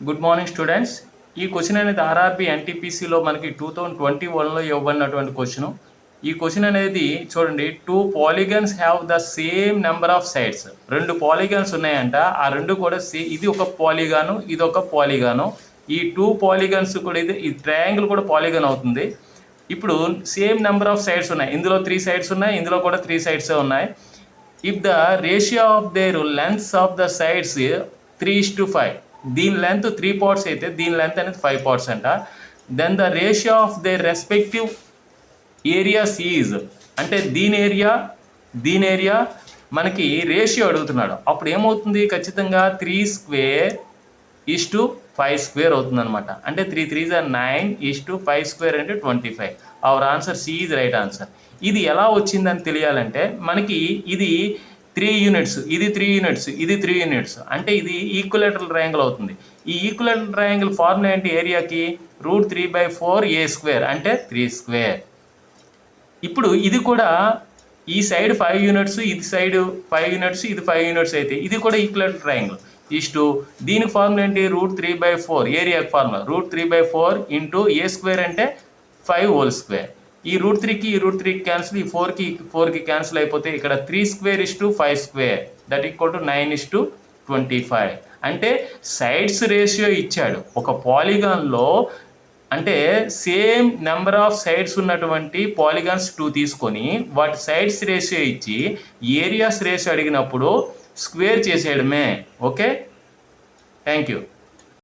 Good morning students. ఈ question అనేది RRB ఎన్టీపీసీలో మనకి 2021లో ఇవ్వబడినటువంటి క్వశ్చన్. ఈ క్వశ్చన్ అనేది చూడండి, 2 polygons have the same number of sides. 2 polygons ఉన్నాయంట, ఆ రెండు కూడా ఇది ఒక పాలిగాను, ఇది ఒక పాలిగాను. ఈ 2 పాలిగన్స్ కూడా ఈ ట్రయాంగిల్ కూడా పాలిగన్ అవుతుంది. ఇప్పుడు సేమ్ నెంబర్ ఆఫ్ సైడ్స్ ఉన్నాయి, ఇందులో 3 సైడ్స్ ఉన్నాయి, ఇందులో కూడా 3 సైడ్స్ ఉన్నాయి. If the ratio of there lengths of the sides 3:5, దీని లెంత్ 3 పార్ట్స్ అయితే దీని లెంత్ అనేది 5 పార్ట్స్ అంట. Then the ratio of their respective areas is, అంటే దీని ఏరియా మనకి రేషియో అడుగుతున్నాడు. అప్పుడు ఏమవుతుంది, ఖచ్చితంగా 3² 5² అవుతుంది అనమాట. అంటే 3 3s are 9:5² అంటే 25. Our answer C is right answer. ఇది ఎలా వచ్చిందని తెలియాలంటే మనకి ఇది 3 యూనిట్స్, ఇది 3 యూనిట్స్, ఇది 3 యూనిట్స్, అంటే ఇది ఈక్విలేటరల్ ట్రయాంగిల్ అవుతుంది. ఈ ఈక్విలేటరల్ ట్రయాంగిల్ ఫార్ములా ఏంటి ఏరియాకి? √3/4a² అంటే 3². ఇప్పుడు ఇది కూడా ఈ సైడ్ 5 యూనిట్స్, ఇది సైడ్ 5 యూనిట్స్, ఇది 5 యూనిట్స్ అయితే ఇది కూడా ఈక్విలేటరల్ ట్రయాంగిల్. దీనికి ఫార్ములా ఏంటి? √3/4 ఏరియాకి ఫార్ములా √3/4 ఇంటూ a² అంటే 5² ఈ √3కి ఈ √3కి క్యాన్సిల్, ఈ 4కి క్యాన్సిల్ అయిపోతే ఇక్కడ 3² 5² దట్ ఈక్వల్ టు 9:25. అంటే సైడ్స్ రేషియో ఇచ్చాడు ఒక పాలిగాన్లో. అంటే సేమ్ నెంబర్ ఆఫ్ సైడ్స్ ఉన్నటువంటి పాలిగాన్స్ 2 తీసుకొని వాటి సైడ్స్ రేషియో ఇచ్చి ఏరియాస్ రేషియో అడిగినప్పుడు స్క్వేర్ చేసేయడమే. Okay, thank you.